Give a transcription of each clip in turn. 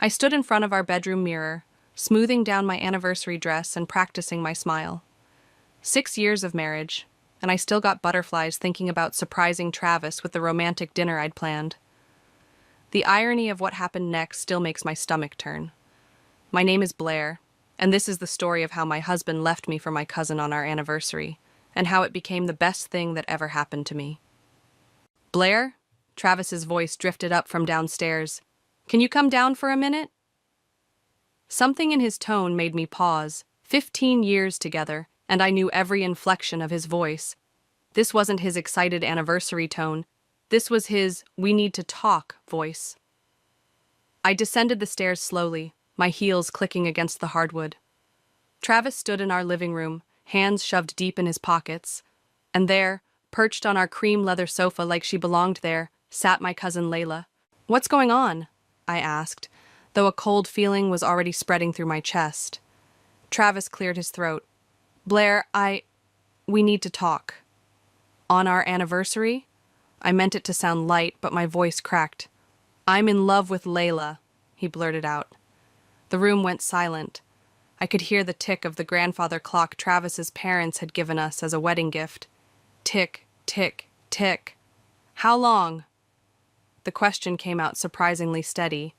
I stood in front of our bedroom mirror, smoothing down my anniversary dress and practicing my smile. 6 years of marriage, and I still got butterflies thinking about surprising Travis with the romantic dinner I'd planned. The irony of what happened next still makes my stomach turn. My name is Blair, and this is the story of how my husband left me for my cousin on our anniversary, and how it became the best thing that ever happened to me. Blair? Travis's voice drifted up from downstairs. Can you come down for a minute? Something in his tone made me pause. 15 years together, and I knew every inflection of his voice. This wasn't his excited anniversary tone. This was his "we need to talk" voice. I descended the stairs slowly, my heels clicking against the hardwood. Travis stood in our living room, hands shoved deep in his pockets, and there, perched on our cream leather sofa like she belonged there, sat my cousin Layla. "What's going on?" I asked, though a cold feeling was already spreading through my chest. Travis cleared his throat. "Blair, we need to talk." "On our anniversary?" I meant it to sound light, but my voice cracked. "I'm in love with Layla," he blurted out. The room went silent. I could hear the tick of the grandfather clock Travis's parents had given us as a wedding gift. Tick, tick, tick. "How long?" The question came out surprisingly steady.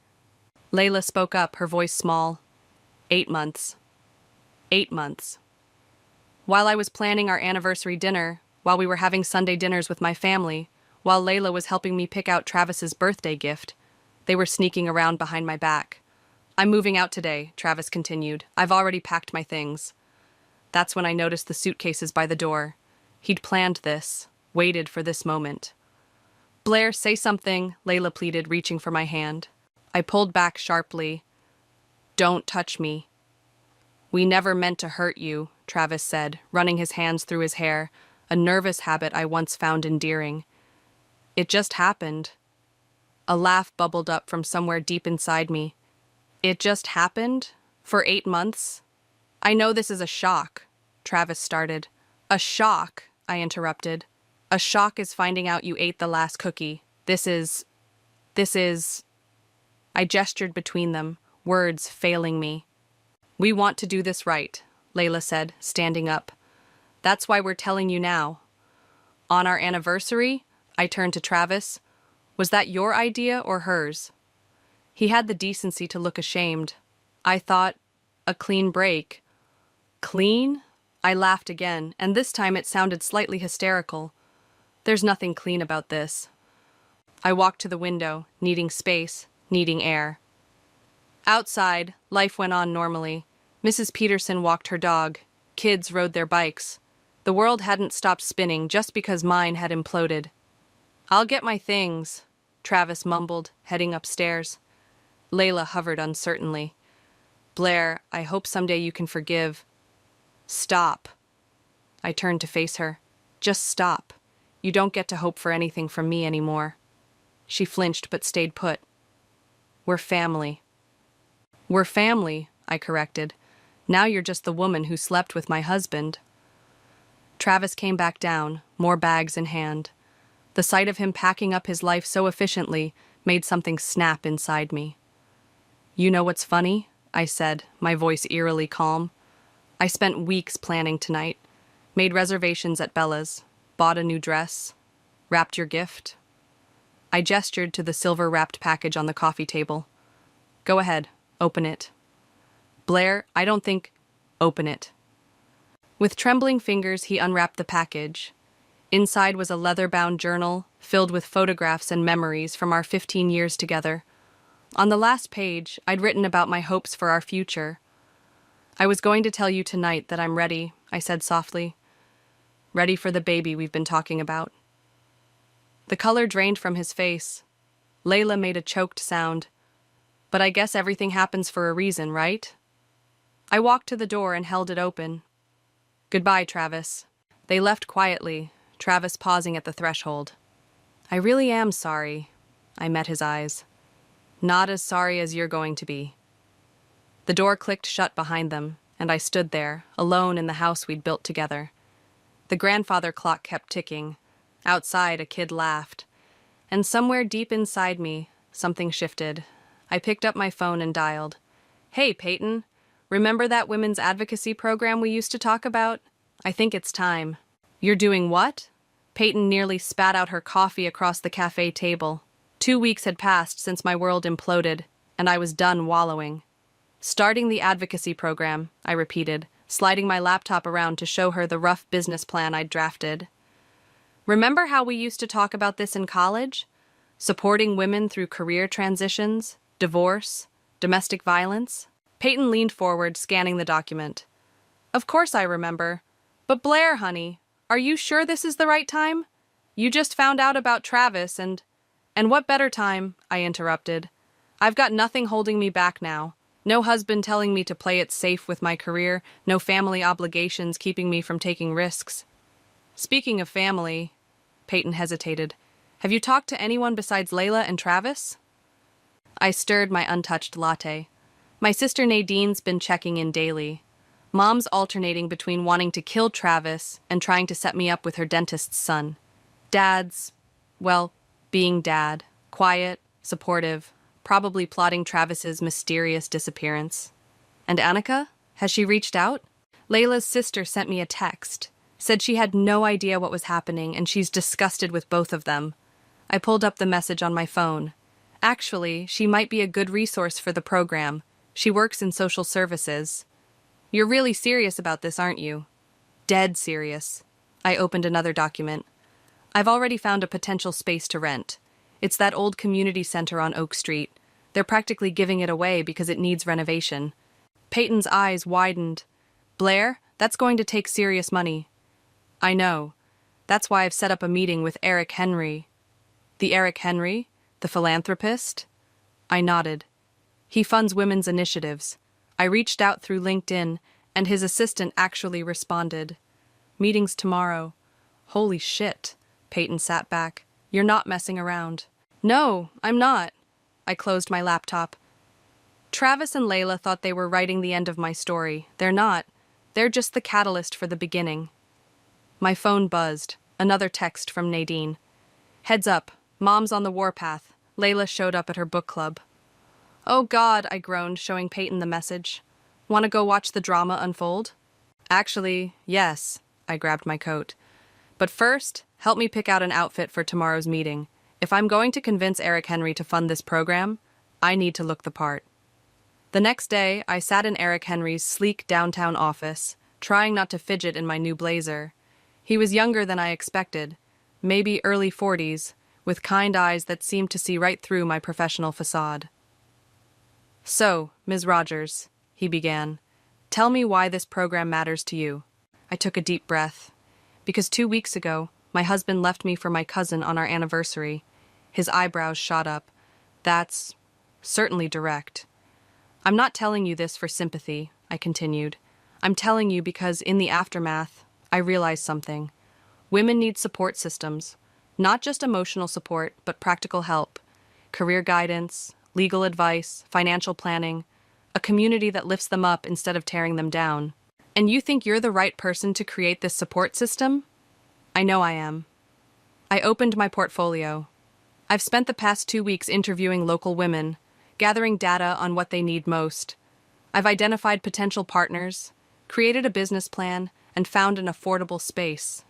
Layla spoke up, her voice small. 8 months. 8 months. While I was planning our anniversary dinner, while we were having Sunday dinners with my family, while Layla was helping me pick out Travis's birthday gift, they were sneaking around behind my back. "I'm moving out today," Travis continued. "I've already packed my things." That's when I noticed the suitcases by the door. He'd planned this, waited for this moment. "Blair, say something," Layla pleaded, reaching for my hand. I pulled back sharply. "Don't touch me." "We never meant to hurt you," Travis said, running his hands through his hair, a nervous habit I once found endearing. "It just happened." A laugh bubbled up from somewhere deep inside me. "It just happened? For 8 months?" "I know this is a shock," Travis started. "A shock," I interrupted. "A shock is finding out you ate the last cookie. This is... I gestured between them, words failing me. "We want to do this right," Layla said, standing up. "That's why we're telling you now." "On our anniversary?" I turned to Travis. "Was that your idea or hers?" He had the decency to look ashamed. I thought, a clean break. "Clean?" I laughed again, and this time it sounded slightly hysterical. "There's nothing clean about this." I walked to the window, needing space, needing air. Outside, life went on normally. Mrs. Peterson walked her dog. Kids rode their bikes. The world hadn't stopped spinning just because mine had imploded. "I'll get my things," Travis mumbled, heading upstairs. Layla hovered uncertainly. "Blair, I hope someday you can forgive." "Stop." I turned to face her. "Just stop. You don't get to hope for anything from me anymore." She flinched but stayed put. "We're family." "We're family," I corrected. "Now you're just the woman who slept with my husband." Travis came back down, more bags in hand. The sight of him packing up his life so efficiently made something snap inside me. "You know what's funny?" I said, my voice eerily calm. "I spent weeks planning tonight. Made reservations at Bella's, bought a new dress, wrapped your gift." I gestured to the silver-wrapped package on the coffee table. "Go ahead, open it." "Blair, I don't think—" "Open it." With trembling fingers, he unwrapped the package. Inside was a leather-bound journal filled with photographs and memories from our 15 years together. On the last page, I'd written about my hopes for our future. "I was going to tell you tonight that I'm ready," I said softly. "Ready for the baby we've been talking about." The color drained from his face. Layla made a choked sound. "But I guess everything happens for a reason, right?" I walked to the door and held it open. "Goodbye, Travis." They left quietly, Travis pausing at the threshold. "I really am sorry." I met his eyes. "Not as sorry as you're going to be." The door clicked shut behind them, and I stood there, alone in the house we'd built together. The grandfather clock kept ticking. Outside, a kid laughed. And somewhere deep inside me, something shifted. I picked up my phone and dialed. Hey, Peyton. Remember that women's advocacy program we used to talk about? I think it's time. You're doing what? Peyton nearly spat out her coffee across the cafe table. 2 weeks had passed since my world imploded, and I was done wallowing. Starting the advocacy program, I repeated, sliding my laptop around to show her the rough business plan I'd drafted. Remember how we used to talk about this in college? Supporting women through career transitions, divorce, domestic violence? Peyton leaned forward, scanning the document. Of course I remember. But Blair, honey, are you sure this is the right time? You just found out about Travis and what better time, I interrupted. I've got nothing holding me back now. No husband telling me to play it safe with my career, no family obligations keeping me from taking risks. Speaking of family, Peyton hesitated. Have you talked to anyone besides Layla and Travis? I stirred my untouched latte. My sister Nadine's been checking in daily. Mom's alternating between wanting to kill Travis and trying to set me up with her dentist's son. Dad's, well, being dad. Quiet, supportive, probably plotting Travis's mysterious disappearance. And Annika? Has she reached out? Layla's sister sent me a text. Said she had no idea what was happening and she's disgusted with both of them. I pulled up the message on my phone. Actually, she might be a good resource for the program. She works in social services. You're really serious about this, aren't you? Dead serious. I opened another document. I've already found a potential space to rent. It's that old community center on Oak Street. They're practically giving it away because it needs renovation. Peyton's eyes widened. Blair, that's going to take serious money. I know. That's why I've set up a meeting with Eric Henry. The Eric Henry? The philanthropist? I nodded. He funds women's initiatives. I reached out through LinkedIn, and his assistant actually responded. Meeting's tomorrow. Holy shit. Peyton sat back. You're not messing around. No, I'm not. I closed my laptop. Travis and Layla thought they were writing the end of my story. They're not. They're just the catalyst for the beginning. My phone buzzed. Another text from Nadine. Heads up. Mom's on the warpath. Layla showed up at her book club. Oh God, I groaned, showing Peyton the message. Want to go watch the drama unfold? Actually, yes. I grabbed my coat. But first, help me pick out an outfit for tomorrow's meeting. If I'm going to convince Eric Henry to fund this program, I need to look the part. The next day, I sat in Eric Henry's sleek downtown office, trying not to fidget in my new blazer. He was younger than I expected, maybe early 40s, with kind eyes that seemed to see right through my professional facade. So, Ms. Rogers, he began, tell me why this program matters to you. I took a deep breath. Because 2 weeks ago, my husband left me for my cousin on our anniversary. His eyebrows shot up. That's certainly direct. I'm not telling you this for sympathy, I continued. I'm telling you because in the aftermath, I realized something. Women need support systems. Not just emotional support, but practical help. Career guidance, legal advice, financial planning. A community that lifts them up instead of tearing them down. And you think you're the right person to create this support system? I know I am. I opened my portfolio. I've spent the past 2 weeks interviewing local women, gathering data on what they need most. I've identified potential partners, created a business plan, and found an affordable space.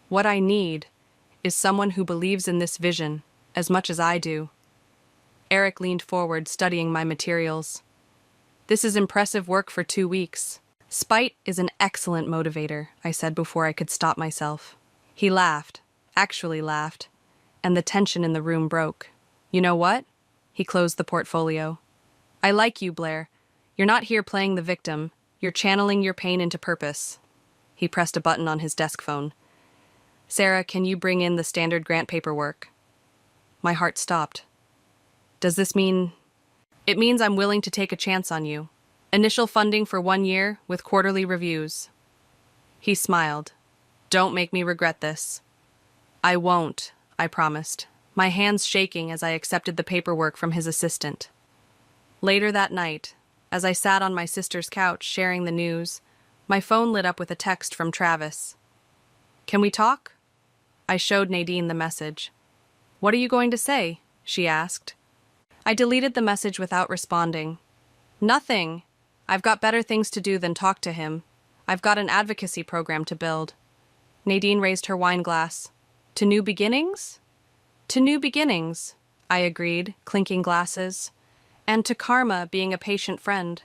What I need is someone who believes in this vision as much as I do. Eric leaned forward, studying my materials. This is impressive work for 2 weeks. Spite is an excellent motivator, I said before I could stop myself. He laughed, actually laughed, and the tension in the room broke. You know what? He closed the portfolio. I like you, Blair. You're not here playing the victim. You're channeling your pain into purpose. He pressed a button on his desk phone. Sarah, can you bring in the standard grant paperwork? My heart stopped. Does this mean... It means I'm willing to take a chance on you. Initial funding for 1 year with quarterly reviews. He smiled. Don't make me regret this. I won't, I promised, my hands shaking as I accepted the paperwork from his assistant. Later that night, as I sat on my sister's couch sharing the news, my phone lit up with a text from Travis. Can we talk? I showed Nadine the message. What are you going to say? She asked. I deleted the message without responding. Nothing. I've got better things to do than talk to him. I've got an advocacy program to build. Nadine raised her wine glass. To new beginnings? To new beginnings, I agreed, clinking glasses. And to karma being a patient friend.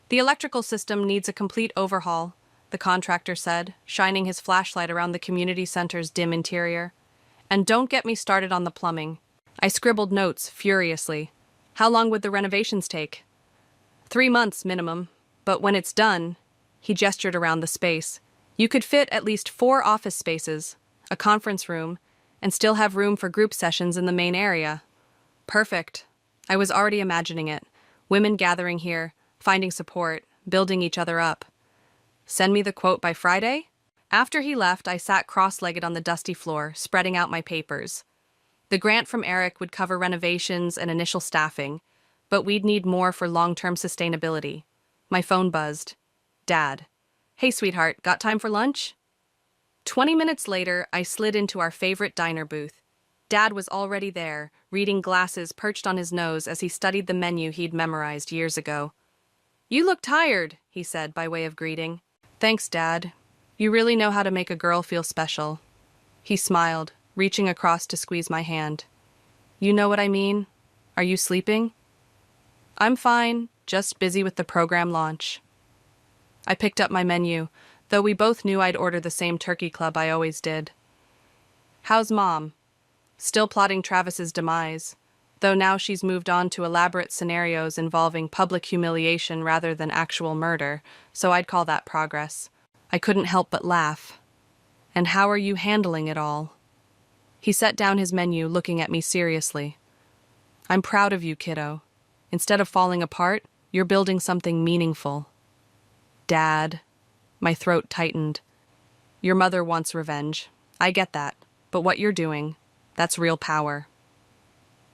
The electrical system needs a complete overhaul, the contractor said, shining his flashlight around the community center's dim interior. And don't get me started on the plumbing. I scribbled notes furiously. How long would the renovations take? 3 months minimum, but when it's done, he gestured around the space, you could fit at least 4 office spaces, a conference room, and still have room for group sessions in the main area. Perfect. I was already imagining it. Women gathering here, finding support, building each other up. Send me the quote by Friday? After he left, I sat cross-legged on the dusty floor, spreading out my papers. The grant from Eric would cover renovations and initial staffing, but we'd need more for long-term sustainability. My phone buzzed. Dad. Hey, sweetheart, got time for lunch? 20 minutes later, I slid into our favorite diner booth. Dad was already there, reading glasses perched on his nose as he studied the menu he'd memorized years ago. You look tired, he said by way of greeting. Thanks, Dad. You really know how to make a girl feel special. He smiled, reaching across to squeeze my hand. You know what I mean? Are you sleeping? I'm fine, just busy with the program launch. I picked up my menu, though we both knew I'd order the same turkey club I always did. How's Mom? Still plotting Travis's demise, though now she's moved on to elaborate scenarios involving public humiliation rather than actual murder, so I'd call that progress. I couldn't help but laugh. And how are you handling it all? He set down his menu, looking at me seriously. I'm proud of you, kiddo. Instead of falling apart, you're building something meaningful. Dad. My throat tightened. Your mother wants revenge. I get that. But what you're doing, that's real power.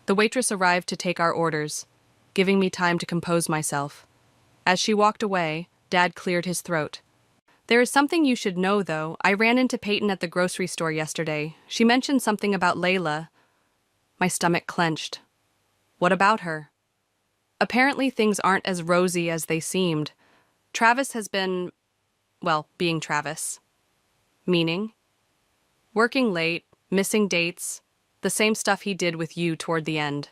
The waitress arrived to take our orders, giving me time to compose myself. As she walked away, Dad cleared his throat. There is something you should know, though. I ran into Peyton at the grocery store yesterday. She mentioned something about Layla. My stomach clenched. What about her? Apparently things aren't as rosy as they seemed. Travis has been, well, being Travis. Meaning? Working late, missing dates, the same stuff he did with you toward the end.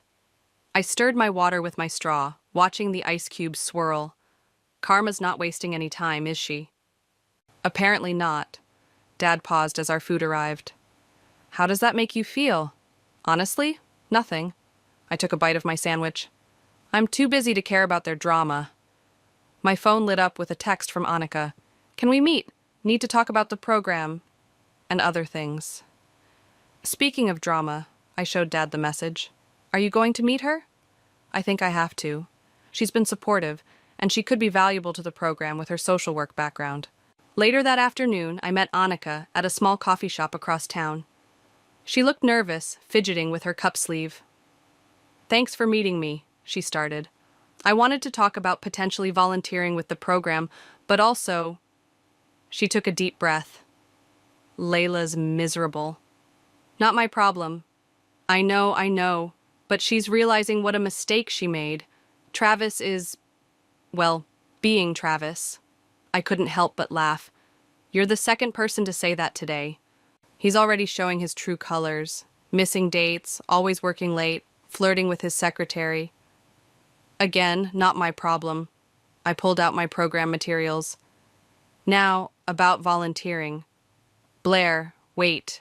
I stirred my water with my straw, watching the ice cubes swirl. Karma's not wasting any time, is she? Apparently not. Dad paused as our food arrived. How does that make you feel? Honestly, nothing. I took a bite of my sandwich. I'm too busy to care about their drama. My phone lit up with a text from Annika. Can we meet? Need to talk about the program. And other things. Speaking of drama, I showed Dad the message. Are you going to meet her? I think I have to. She's been supportive, and she could be valuable to the program with her social work background. Later that afternoon, I met Annika at a small coffee shop across town. She looked nervous, fidgeting with her cup sleeve. Thanks for meeting me, she started. I wanted to talk about potentially volunteering with the program, but also... She took a deep breath. Layla's miserable. Not my problem. I know, but she's realizing what a mistake she made. Travis is, well, being Travis. I couldn't help but laugh. You're the second person to say that today. He's already showing his true colors. Missing dates, always working late, flirting with his secretary. Again, not my problem. I pulled out my program materials. Now, about volunteering. Blair, wait.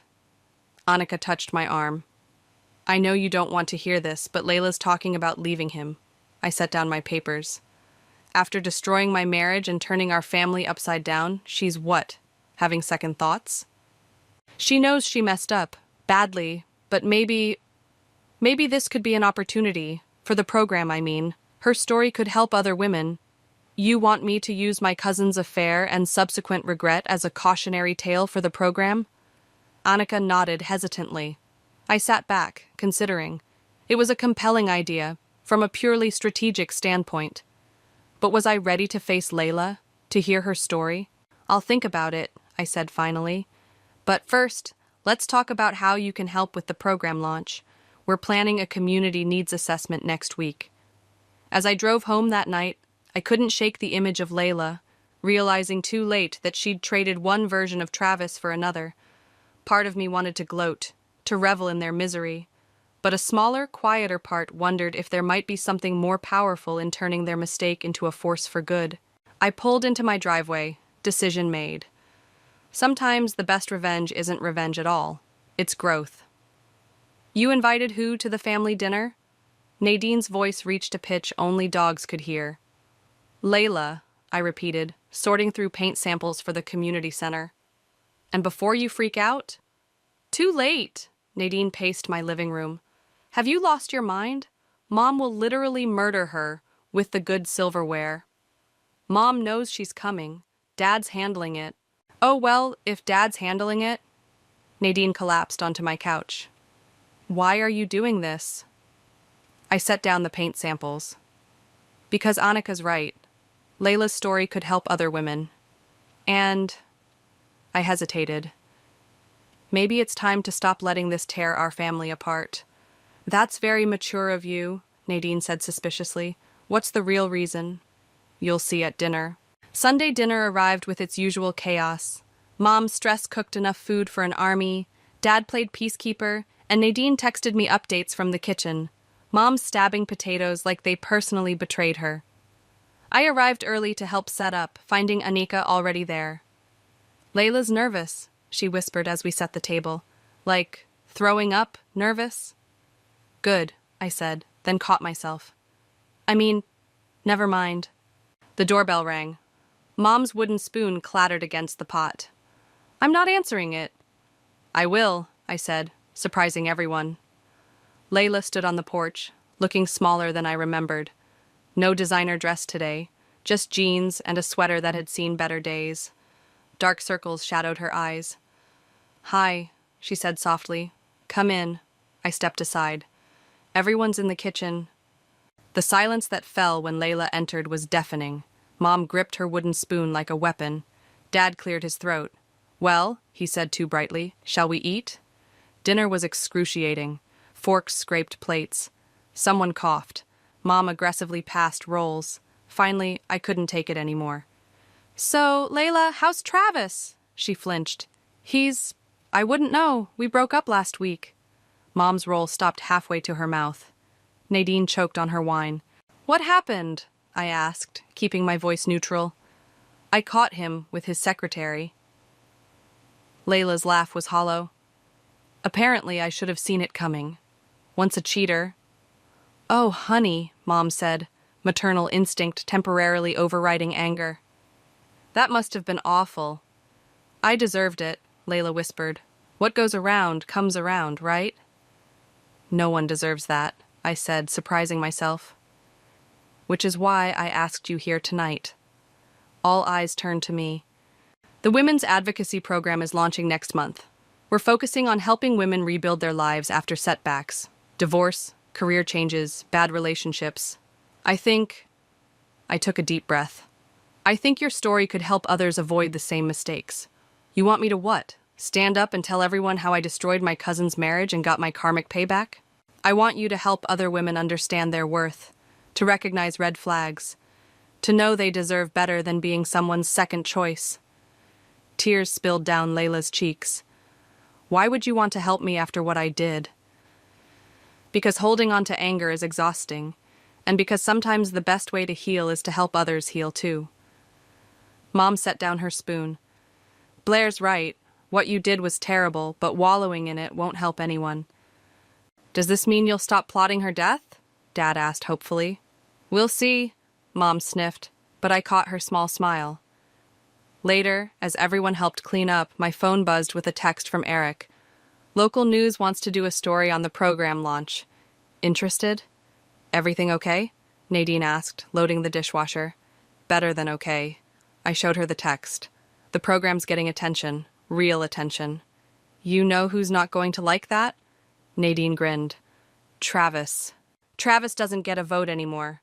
Annika touched my arm. I know you don't want to hear this, but Layla's talking about leaving him. I set down my papers. After destroying my marriage and turning our family upside down, she's what? Having second thoughts? She knows she messed up, badly, but maybe this could be an opportunity, for the program, I mean. Her story could help other women. You want me to use my cousin's affair and subsequent regret as a cautionary tale for the program? Annika nodded hesitantly. I sat back, considering. It was a compelling idea, from a purely strategic standpoint. But was I ready to face Layla, to hear her story? I'll think about it, I said finally. But first, let's talk about how you can help with the program launch. We're planning a community needs assessment next week. As I drove home that night, I couldn't shake the image of Layla, realizing too late that she'd traded one version of Travis for another. Part of me wanted to gloat, to revel in their misery, but a smaller, quieter part wondered if there might be something more powerful in turning their mistake into a force for good. I pulled into my driveway, decision made. Sometimes the best revenge isn't revenge at all, it's growth. You invited who to the family dinner? Nadine's voice reached a pitch only dogs could hear. Layla, I repeated, sorting through paint samples for the community center. And before you freak out? Too late, Nadine paced my living room. Have you lost your mind? Mom will literally murder her with the good silverware. Mom knows she's coming. Dad's handling it. Oh, well, if Dad's handling it... Nadine collapsed onto my couch. Why are you doing this? I set down the paint samples. Because Annika's right. Layla's story could help other women. And... I hesitated. Maybe it's time to stop letting this tear our family apart. That's very mature of you, Nadine said suspiciously. What's the real reason? You'll see at dinner. Sunday dinner arrived with its usual chaos. Mom stress-cooked enough food for an army, Dad played peacekeeper, and Nadine texted me updates from the kitchen. Mom stabbing potatoes like they personally betrayed her. I arrived early to help set up, finding Annika already there. Layla's nervous, she whispered as we set the table. Like, throwing up, nervous? Good, I said, then caught myself. Never mind. The doorbell rang. Mom's wooden spoon clattered against the pot. I'm not answering it. I will, I said, surprising everyone. Layla stood on the porch, looking smaller than I remembered. No designer dress today, just jeans and a sweater that had seen better days. Dark circles shadowed her eyes. Hi, she said softly. Come in. I stepped aside. Everyone's in the kitchen. The silence that fell when Layla entered was deafening. Mom gripped her wooden spoon like a weapon. Dad cleared his throat. Well, he said too brightly, shall we eat? Dinner was excruciating. Forks scraped plates. Someone coughed. Mom aggressively passed rolls. Finally, I couldn't take it anymore. So, Layla, how's Travis? She flinched. I wouldn't know. We broke up last week. Mom's roll stopped halfway to her mouth. Nadine choked on her wine. What happened? I asked, keeping my voice neutral. I caught him with his secretary. Layla's laugh was hollow. Apparently, I should have seen it coming. Once a cheater. Oh, honey, Mom said, maternal instinct temporarily overriding anger. That must have been awful. I deserved it, Layla whispered. What goes around comes around, right? No one deserves that, I said, surprising myself. Which is why I asked you here tonight. All eyes turned to me. The Women's Advocacy Program is launching next month. We're focusing on helping women rebuild their lives after setbacks, divorce, career changes, bad relationships. I took a deep breath. I think your story could help others avoid the same mistakes. You want me to what? Stand up and tell everyone how I destroyed my cousin's marriage and got my karmic payback? I want you to help other women understand their worth, to recognize red flags, to know they deserve better than being someone's second choice. Tears spilled down Layla's cheeks. Why would you want to help me after what I did? Because holding on to anger is exhausting, and because sometimes the best way to heal is to help others heal too. Mom set down her spoon. Blair's right. What you did was terrible, but wallowing in it won't help anyone. Does this mean you'll stop plotting her death? Dad asked hopefully. We'll see, Mom sniffed, but I caught her small smile. Later, as everyone helped clean up, my phone buzzed with a text from Eric. Local news wants to do a story on the program launch. Interested? Everything okay? Nadine asked, loading the dishwasher. Better than okay. I showed her the text. The program's getting attention. Real attention. You know who's not going to like that? Nadine grinned. Travis. Travis doesn't get a vote anymore.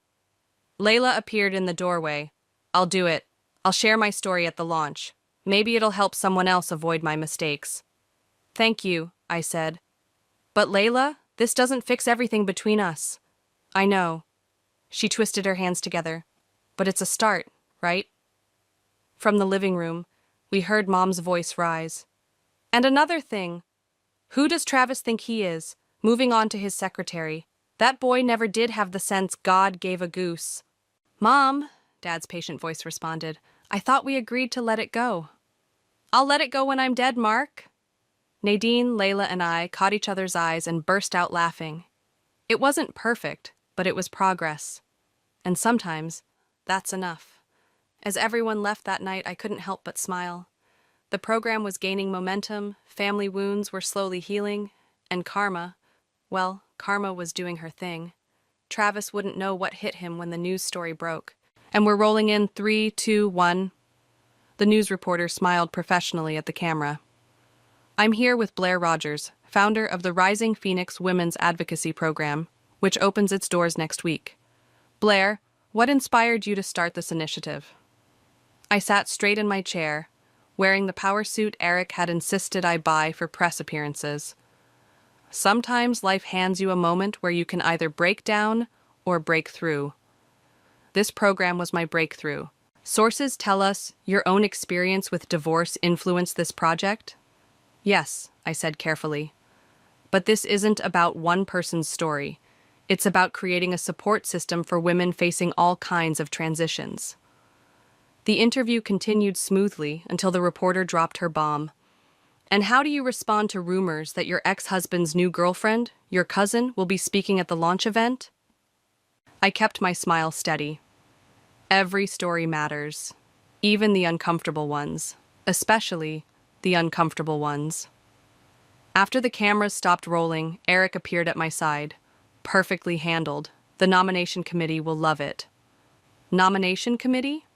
Layla appeared in the doorway. I'll do it. I'll share my story at the launch. Maybe it'll help someone else avoid my mistakes. Thank you, I said. But Layla, This doesn't fix everything between us. I know. She twisted her hands together. But it's a start, right? From the living room, we heard Mom's voice rise. And another thing. Who does Travis think he is? Moving on to his secretary. That boy never did have the sense God gave a goose. Mom, Dad's patient voice responded, I thought we agreed to let it go. I'll let it go when I'm dead, Mark. Nadine, Layla, and I caught each other's eyes and burst out laughing. It wasn't perfect, but it was progress. And sometimes, that's enough. As everyone left that night, I couldn't help but smile. The program was gaining momentum, family wounds were slowly healing, and karma was doing her thing. Travis wouldn't know what hit him when the news story broke. And we're rolling in 3, 2, 1. The news reporter smiled professionally at the camera. I'm here with Blair Rogers, founder of the Rising Phoenix Women's Advocacy Program, which opens its doors next week. Blair, what inspired you to start this initiative? I sat straight in my chair, wearing the power suit Eric had insisted I buy for press appearances. Sometimes life hands you a moment where you can either break down or break through. This program was my breakthrough. Sources tell us your own experience with divorce influenced this project? Yes, I said carefully. But this isn't about one person's story. It's about creating a support system for women facing all kinds of transitions. The interview continued smoothly until the reporter dropped her bomb. And how do you respond to rumors that your ex-husband's new girlfriend, your cousin, will be speaking at the launch event? I kept my smile steady. Every story matters, even the uncomfortable ones, especially the uncomfortable ones. After the cameras stopped rolling, Eric appeared at my side. Perfectly handled. The nomination committee will love it. Nomination committee?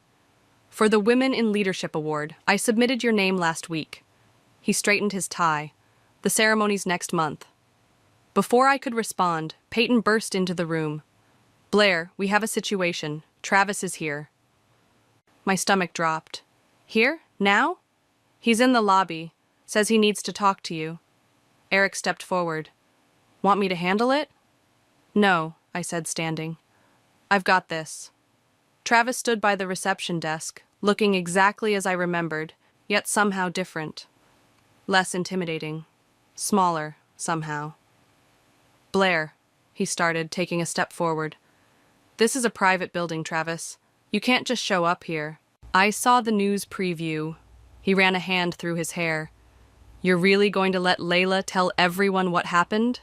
For the Women in Leadership Award, I submitted your name last week. He straightened his tie. The ceremony's next month. Before I could respond, Peyton burst into the room. Blair, we have a situation. Travis is here. My stomach dropped. Here? Now? He's in the lobby. Says he needs to talk to you. Eric stepped forward. Want me to handle it? No, I said, standing. I've got this. Travis stood by the reception desk, looking exactly as I remembered, yet somehow different. Less intimidating. Smaller, somehow. Blair, he started, taking a step forward. This is a private building, Travis. You can't just show up here. I saw the news preview. He ran a hand through his hair. You're really going to let Layla tell everyone what happened?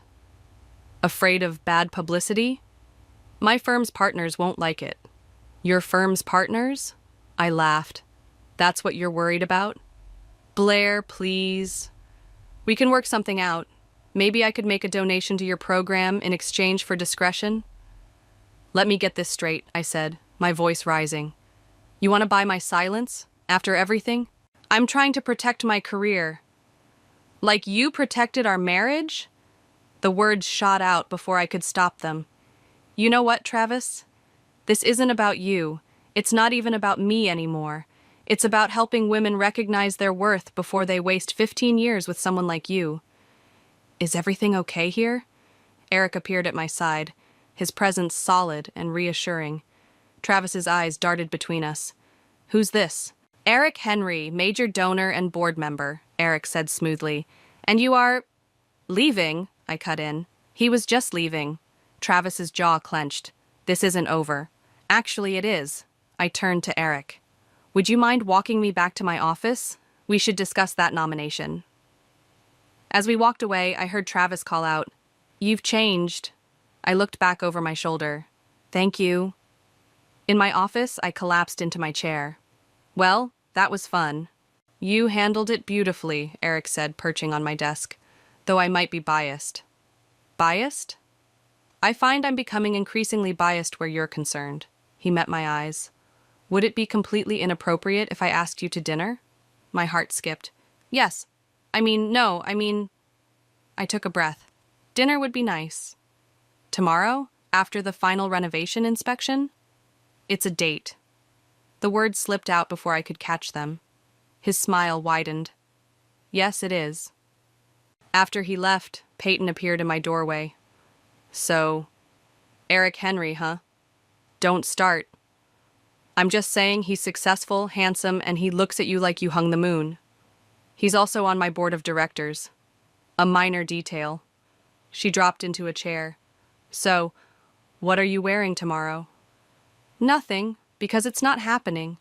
Afraid of bad publicity? My firm's partners won't like it. Your firm's partners? I laughed. That's what you're worried about? Blair, please. We can work something out. Maybe I could make a donation to your program in exchange for discretion? Let me get this straight, I said, my voice rising. You want to buy my silence, after everything? I'm trying to protect my career. Like you protected our marriage? The words shot out before I could stop them. You know what, Travis? This isn't about you. It's not even about me anymore. It's about helping women recognize their worth before they waste 15 years with someone like you. Is everything okay here? Eric appeared at my side, his presence solid and reassuring. Travis's eyes darted between us. Who's this? Eric Henry, major donor and board member, Eric said smoothly. And you are... leaving, I cut in. He was just leaving. Travis's jaw clenched. This isn't over. Actually, it is. I turned to Eric. Would you mind walking me back to my office? We should discuss that nomination. As we walked away, I heard Travis call out, You've changed. I looked back over my shoulder. Thank you. In my office, I collapsed into my chair. Well, that was fun. You handled it beautifully, Eric said, perching on my desk, though I might be biased. Biased? I find I'm becoming increasingly biased where you're concerned. He met my eyes. Would it be completely inappropriate if I asked you to dinner? My heart skipped. Yes. No. I took a breath. Dinner would be nice. Tomorrow? After the final renovation inspection? It's a date. The words slipped out before I could catch them. His smile widened. Yes, it is. After he left, Peyton appeared in my doorway. So, Eric Henry, huh? Don't start. I'm just saying he's successful, handsome, and he looks at you like you hung the moon. He's also on my board of directors. A minor detail. She dropped into a chair. So, what are you wearing tomorrow? Nothing, because it's not happening.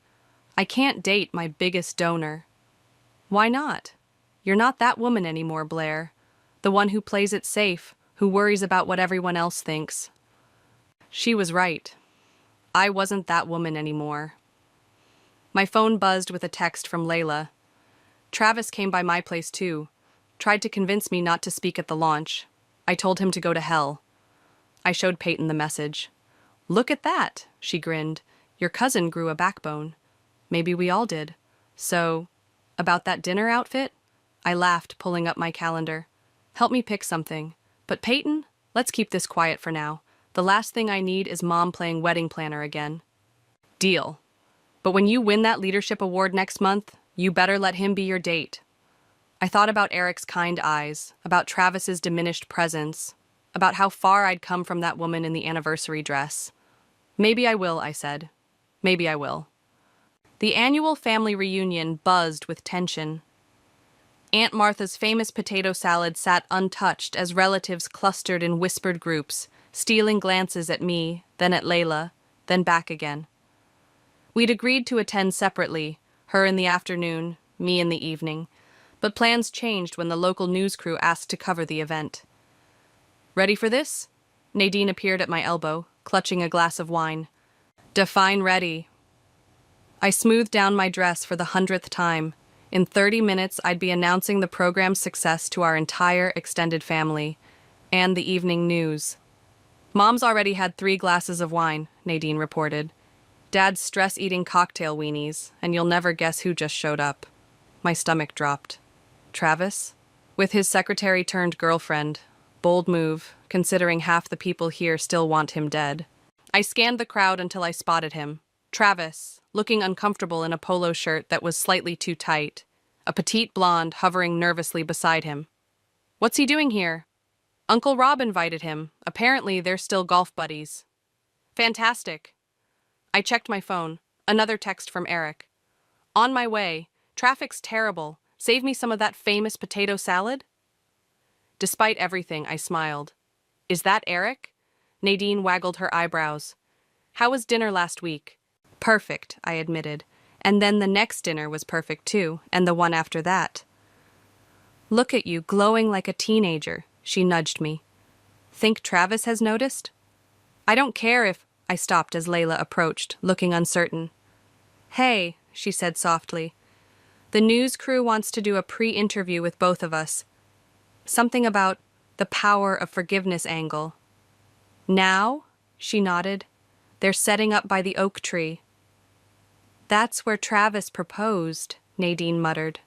I can't date my biggest donor. Why not? You're not that woman anymore, Blair. The one who plays it safe, who worries about what everyone else thinks. She was right. I wasn't that woman anymore. My phone buzzed with a text from Layla. Travis came by my place too. Tried to convince me not to speak at the launch. I told him to go to hell. I showed Peyton the message. Look at that, she grinned. Your cousin grew a backbone. Maybe we all did. So, about that dinner outfit? I laughed, pulling up my calendar. Help me pick something. But Peyton, let's keep this quiet for now. The last thing I need is Mom playing wedding planner again. Deal. But when you win that leadership award next month, you better let him be your date. I thought about Eric's kind eyes, about Travis's diminished presence, about how far I'd come from that woman in the anniversary dress. Maybe I will, I said. Maybe I will. The annual family reunion buzzed with tension. Aunt Martha's famous potato salad sat untouched as relatives clustered in whispered groups, stealing glances at me, then at Layla, then back again. We'd agreed to attend separately, her in the afternoon, me in the evening, but plans changed when the local news crew asked to cover the event. Ready for this? Nadine appeared at my elbow, clutching a glass of wine. Define ready. I smoothed down my dress for the 100th time. In 30 minutes, I'd be announcing the program's success to our entire extended family, and the evening news. Mom's already had 3 glasses of wine, Nadine reported. Dad's stress-eating cocktail weenies, and you'll never guess who just showed up. My stomach dropped. Travis? With his secretary-turned-girlfriend. Bold move, considering half the people here still want him dead. I scanned the crowd until I spotted him. Travis, looking uncomfortable in a polo shirt that was slightly too tight. A petite blonde hovering nervously beside him. What's he doing here? Uncle Rob invited him. Apparently, they're still golf buddies. Fantastic. I checked my phone. Another text from Eric. On my way. Traffic's terrible. Save me some of that famous potato salad? Despite everything, I smiled. Is that Eric? Nadine waggled her eyebrows. How was dinner last week? Perfect, I admitted. And then the next dinner was perfect too, and the one after that. Look at you, glowing like a teenager, she nudged me. Think Travis has noticed? I don't care if... I stopped as Layla approached, looking uncertain. Hey, she said softly. The news crew wants to do a pre-interview with both of us. Something about the power of forgiveness angle. Now? She nodded. They're setting up by the oak tree. That's where Travis proposed, Nadine muttered.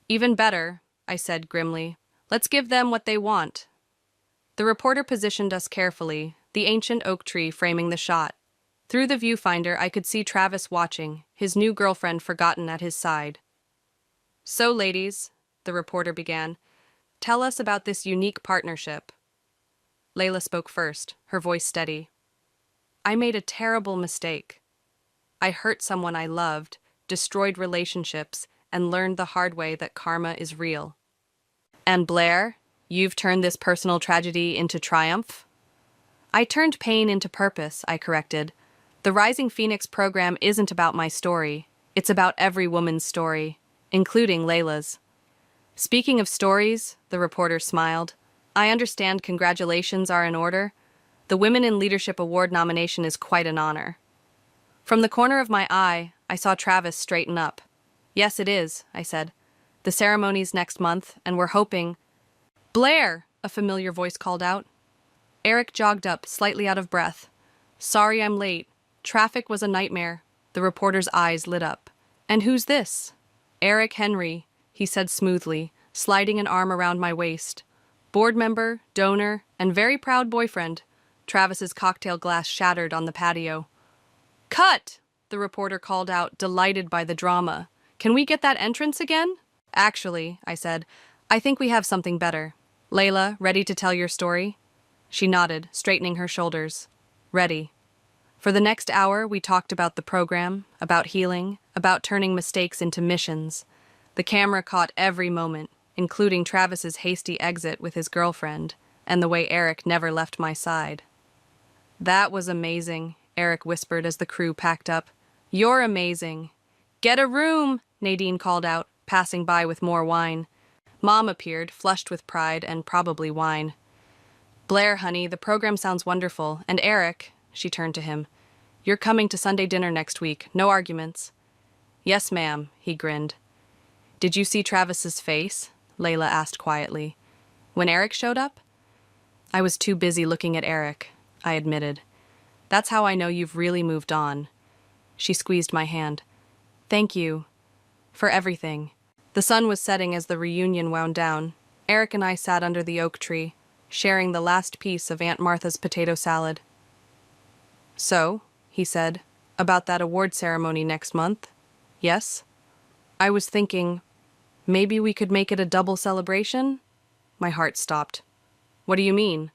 Even better, I said grimly. Let's give them what they want. The reporter positioned us carefully, the ancient oak tree framing the shot. Through the viewfinder, I could see Travis watching, his new girlfriend forgotten at his side. So, ladies, the reporter began, tell us about this unique partnership. Layla spoke first, her voice steady. I made a terrible mistake. I hurt someone I loved, destroyed relationships, and learned the hard way that karma is real. And Blair, you've turned this personal tragedy into triumph? I turned pain into purpose, I corrected. The Rising Phoenix program isn't about my story. It's about every woman's story, including Layla's. Speaking of stories, the reporter smiled, I understand congratulations are in order. The Women in Leadership Award nomination is quite an honor. From the corner of my eye, I saw Travis straighten up. Yes, it is, I said. The ceremony's next month, and we're hoping... Blair! A familiar voice called out. Eric jogged up, slightly out of breath. Sorry I'm late. Traffic was a nightmare. The reporter's eyes lit up. And who's this? Eric Henry, he said smoothly, sliding an arm around my waist. Board member, donor, and very proud boyfriend. Travis's cocktail glass shattered on the patio. Cut! The reporter called out, delighted by the drama. Can we get that entrance again? Actually, I said, I think we have something better. Layla, ready to tell your story? She nodded, straightening her shoulders. Ready. For the next hour, we talked about the program, about healing, about turning mistakes into missions. The camera caught every moment, including Travis's hasty exit with his girlfriend, and the way Eric never left my side. That was amazing, Eric whispered as the crew packed up. You're amazing. Get a room, Nadine called out, passing by with more wine. Mom appeared, flushed with pride and probably wine. Blair, honey, the program sounds wonderful, and Eric, she turned to him, you're coming to Sunday dinner next week, no arguments. Yes, ma'am, he grinned. Did you see Travis's face? Layla asked quietly. When Eric showed up? I was too busy looking at Eric, I admitted. That's how I know you've really moved on. She squeezed my hand. Thank you. For everything. The sun was setting as the reunion wound down. Eric and I sat under the oak tree, sharing the last piece of Aunt Martha's potato salad. So, he said, about that award ceremony next month? Yes? I was thinking, maybe we could make it a double celebration? My heart stopped. What do you mean?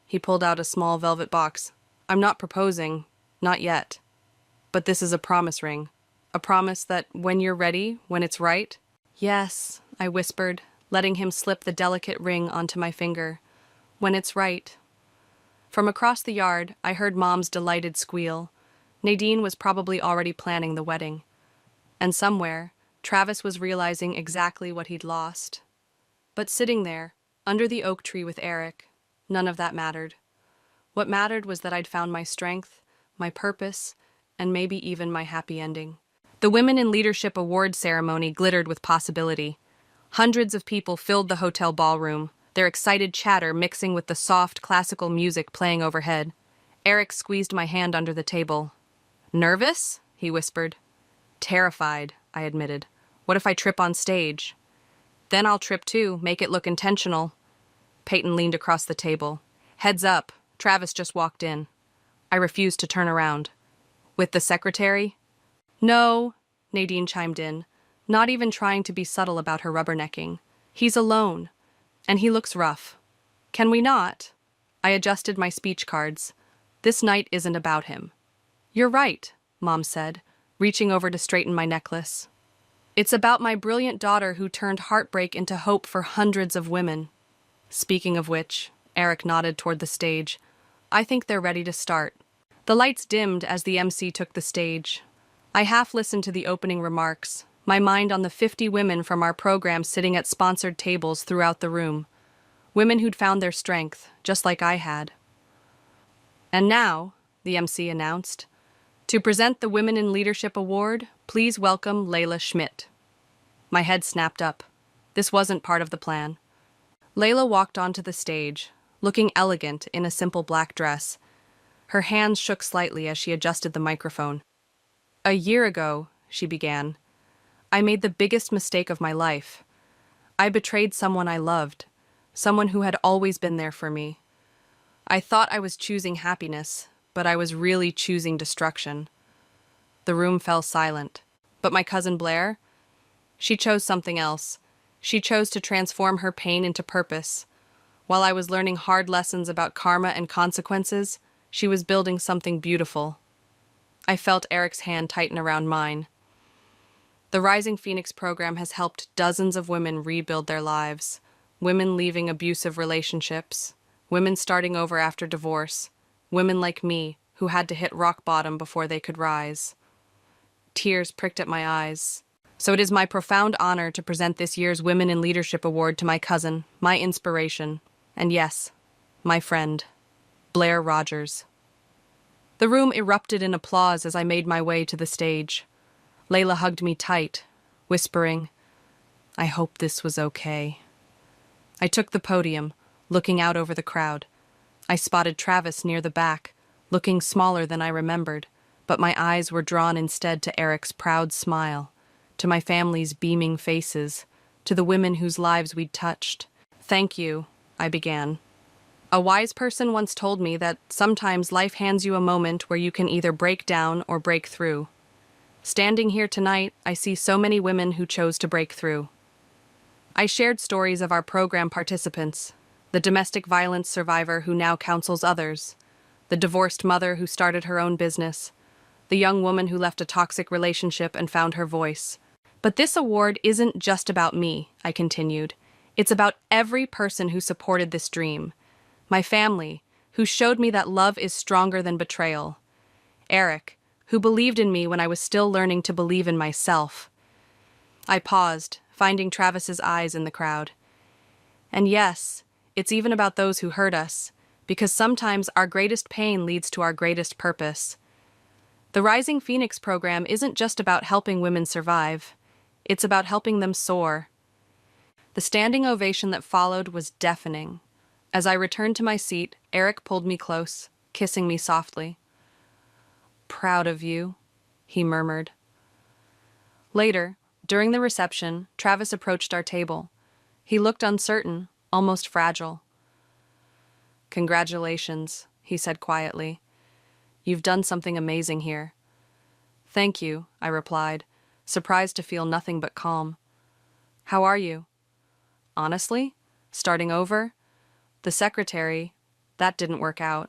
He pulled out a small velvet box. I'm not proposing, not yet. But this is a promise ring. A promise that when you're ready, when it's right. Yes, I whispered, letting him slip the delicate ring onto my finger. When it's right. From across the yard, I heard Mom's delighted squeal. Nadine was probably already planning the wedding. And somewhere, Travis was realizing exactly what he'd lost. But sitting there, under the oak tree with Eric, none of that mattered. What mattered was that I'd found my strength, my purpose, and maybe even my happy ending. The Women in Leadership Award ceremony glittered with possibility. Hundreds of people filled the hotel ballroom, their excited chatter mixing with the soft, classical music playing overhead. Eric squeezed my hand under the table. Nervous? He whispered. Terrified, I admitted. What if I trip on stage? Then I'll trip too, make it look intentional. Peyton leaned across the table. Heads up, Travis just walked in. I refused to turn around. With the secretary? No, Nadine chimed in, not even trying to be subtle about her rubbernecking. He's alone, and he looks rough. Can we not? I adjusted my speech cards. This night isn't about him. You're right, Mom said, reaching over to straighten my necklace. It's about my brilliant daughter who turned heartbreak into hope for hundreds of women. Speaking of which, Eric nodded toward the stage. I think they're ready to start. The lights dimmed as the MC took the stage. I half listened to the opening remarks, my mind on the 50 women from our program sitting at sponsored tables throughout the room. Women who'd found their strength, just like I had. And now, the MC announced, to present the Women in Leadership Award, please welcome Layla Schmidt. My head snapped up. This wasn't part of the plan. Layla walked onto the stage, looking elegant in a simple black dress. Her hands shook slightly as she adjusted the microphone. A year ago, she began, I made the biggest mistake of my life. I betrayed someone I loved, someone who had always been there for me. I thought I was choosing happiness, but I was really choosing destruction. The room fell silent. But my cousin Blair? She chose something else. She chose to transform her pain into purpose. While I was learning hard lessons about karma and consequences, she was building something beautiful. I felt Eric's hand tighten around mine. The Rising Phoenix program has helped dozens of women rebuild their lives. Women leaving abusive relationships. Women starting over after divorce. Women like me, who had to hit rock bottom before they could rise. Tears pricked at my eyes. So it is my profound honor to present this year's Women in Leadership Award to my cousin, my inspiration, and yes, my friend, Blair Rogers. The room erupted in applause as I made my way to the stage. Layla hugged me tight, whispering, I hope this was okay. I took the podium, looking out over the crowd. I spotted Travis near the back, looking smaller than I remembered, but my eyes were drawn instead to Eric's proud smile, to my family's beaming faces, to the women whose lives we'd touched. Thank you, I began. A wise person once told me that sometimes life hands you a moment where you can either break down or break through. Standing here tonight, I see so many women who chose to break through. I shared stories of our program participants, The domestic violence survivor who now counsels others. The divorced mother who started her own business. The young woman who left a toxic relationship and found her voice. But this award isn't just about me, I continued. It's about every person who supported this dream. My family, who showed me that love is stronger than betrayal. Eric, who believed in me when I was still learning to believe in myself. I paused, finding Travis's eyes in the crowd. And yes, it's even about those who hurt us, because sometimes our greatest pain leads to our greatest purpose. The Rising Phoenix program isn't just about helping women survive. It's about helping them soar. The standing ovation that followed was deafening. As I returned to my seat, Eric pulled me close, kissing me softly. "Proud of you," he murmured. Later, during the reception, Travis approached our table. He looked uncertain, almost fragile. "Congratulations," he said quietly. "You've done something amazing here." "Thank you," I replied, surprised to feel nothing but calm. "How are you?" "Honestly, starting over? The secretary, that didn't work out."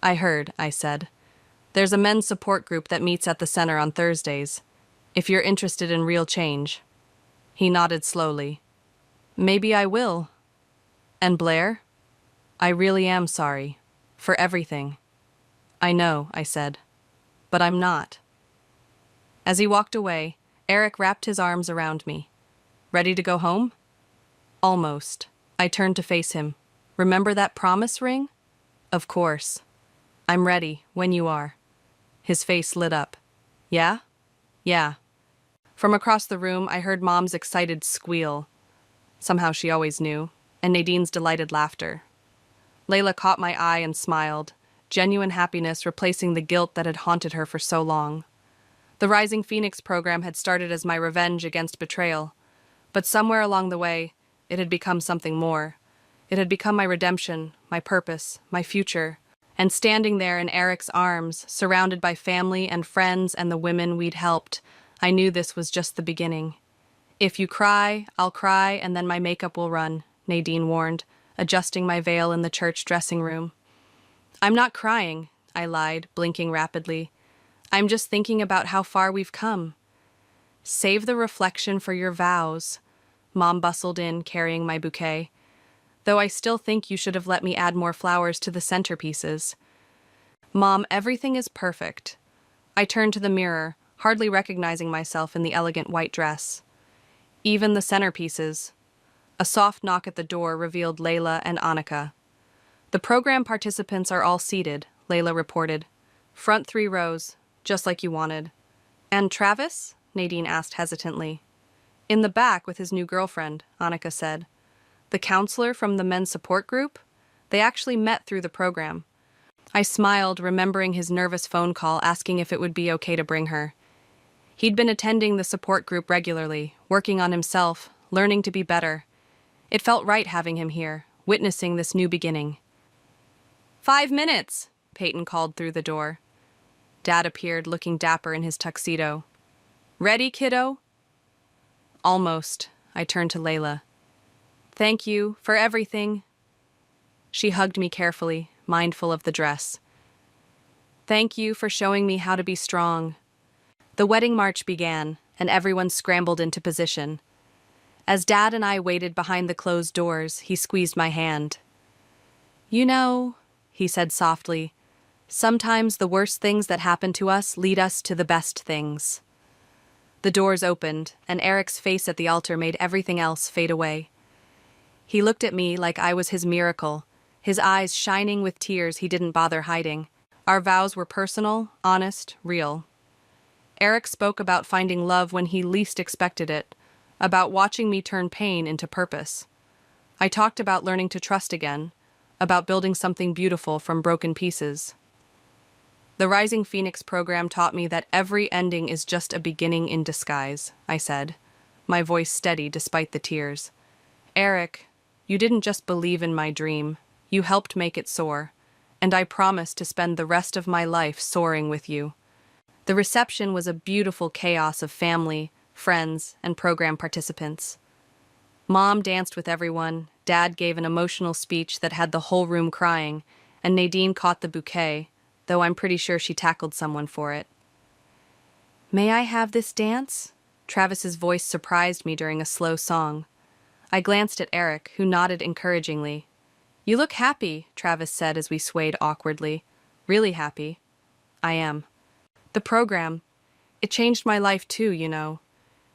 "I heard," I said. "There's a men's support group that meets at the center on Thursdays, if you're interested in real change." He nodded slowly. "Maybe I will." "And Blair? I really am sorry. For everything." "I know," I said. "But I'm not." As he walked away, Eric wrapped his arms around me. "Ready to go home?" "Almost." I turned to face him. "Remember that promise ring?" "Of course." "I'm ready, when you are." His face lit up. "Yeah?" "Yeah." From across the room, I heard Mom's excited squeal. Somehow she always knew, and Nadine's delighted laughter. Layla caught my eye and smiled, genuine happiness replacing the guilt that had haunted her for so long. The Rising Phoenix program had started as my revenge against betrayal, but somewhere along the way, it had become something more. It had become my redemption, my purpose, my future. And standing there in Eric's arms, surrounded by family and friends and the women we'd helped, I knew this was just the beginning. "If you cry, I'll cry, and then my makeup will run," Nadine warned, adjusting my veil in the church dressing room. "I'm not crying," I lied, blinking rapidly. "I'm just thinking about how far we've come." "Save the reflection for your vows," Mom bustled in, carrying my bouquet. "Though I still think you should have let me add more flowers to the centerpieces." "Mom, everything is perfect." I turned to the mirror, hardly recognizing myself in the elegant white dress. "Even the centerpieces." A soft knock at the door revealed Layla and Annika. "The program participants are all seated," Layla reported. "Front 3 rows, just like you wanted." "And Travis?" Nadine asked hesitantly. "In the back with his new girlfriend," Annika said. "The counselor from the men's support group? They actually met through the program." I smiled, remembering his nervous phone call asking if it would be okay to bring her. He'd been attending the support group regularly, working on himself, learning to be better. It felt right having him here, witnessing this new beginning. "5 minutes," Peyton called through the door. Dad appeared, looking dapper in his tuxedo. "Ready, kiddo?" "Almost." I turned to Layla. "Thank you for everything." She hugged me carefully, mindful of the dress. "Thank you for showing me how to be strong." The wedding march began, and everyone scrambled into position. As Dad and I waited behind the closed doors, he squeezed my hand. "You know," he said softly, "sometimes the worst things that happen to us lead us to the best things." The doors opened, and Eric's face at the altar made everything else fade away. He looked at me like I was his miracle, his eyes shining with tears he didn't bother hiding. Our vows were personal, honest, real. Eric spoke about finding love when he least expected it, about watching me turn pain into purpose. I talked about learning to trust again, about building something beautiful from broken pieces. "The Rising Phoenix program taught me that every ending is just a beginning in disguise," I said, my voice steady despite the tears. "Eric, you didn't just believe in my dream, you helped make it soar, and I promise to spend the rest of my life soaring with you." The reception was a beautiful chaos of family, friends, and program participants. Mom danced with everyone, Dad gave an emotional speech that had the whole room crying, and Nadine caught the bouquet, though I'm pretty sure she tackled someone for it. "May I have this dance?" Travis's voice surprised me during a slow song. I glanced at Eric, who nodded encouragingly. "You look happy," Travis said as we swayed awkwardly. "Really happy." "I am." "The program. It changed my life too, you know.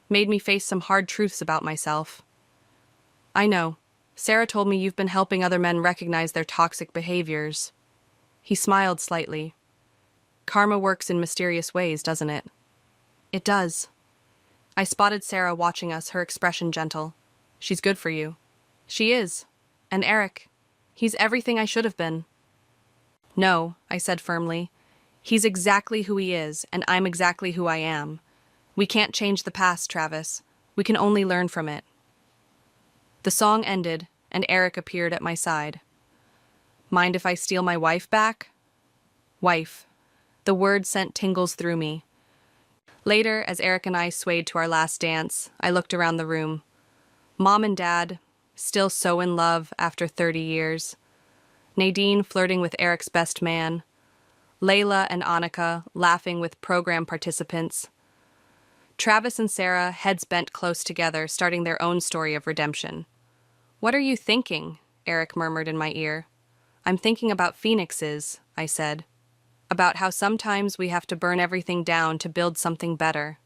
Made me face some hard truths about myself." "I know. Sarah told me you've been helping other men recognize their toxic behaviors." He smiled slightly. "Karma works in mysterious ways, doesn't it?" "It does." I spotted Sarah watching us, her expression gentle. "She's good for you." "She is. And Eric, he's everything I should have been." "No," I said firmly. "He's exactly who he is, and I'm exactly who I am. We can't change the past, Travis. We can only learn from it." The song ended, and Eric appeared at my side. "Mind if I steal my wife back?" Wife. The word sent tingles through me. Later, as Eric and I swayed to our last dance, I looked around the room. Mom and Dad, still so in love after 30 years. Nadine flirting with Eric's best man. Layla and Annika laughing with program participants. Travis and Sarah, heads bent close together, starting their own story of redemption. "What are you thinking?" Eric murmured in my ear. "I'm thinking about phoenixes," I said. "About how sometimes we have to burn everything down to build something better."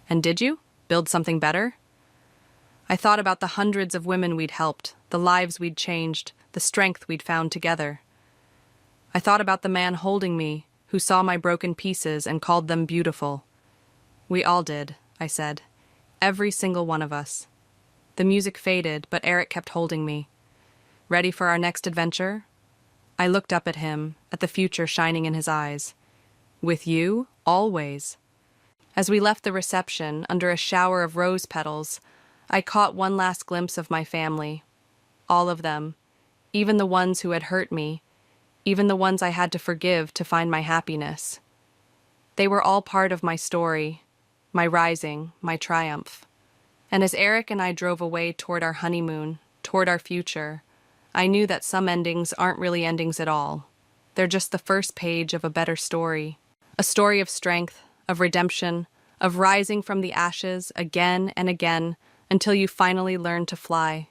"And did you? Build something better?" I thought about the hundreds of women we'd helped, the lives we'd changed, the strength we'd found together. I thought about the man holding me, who saw my broken pieces and called them beautiful. "We all did," I said. "Every single one of us." The music faded, but Eric kept holding me. "Ready for our next adventure?" I looked up at him, at the future shining in his eyes. "With you, always." As we left the reception, under a shower of rose petals, I caught one last glimpse of my family. All of them, even the ones who had hurt me, even the ones I had to forgive to find my happiness. They were all part of my story, my rising, my triumph. And as Eric and I drove away toward our honeymoon, toward our future, I knew that some endings aren't really endings at all. They're just the first page of a better story. A story of strength, of redemption, of rising from the ashes again and again until you finally learn to fly.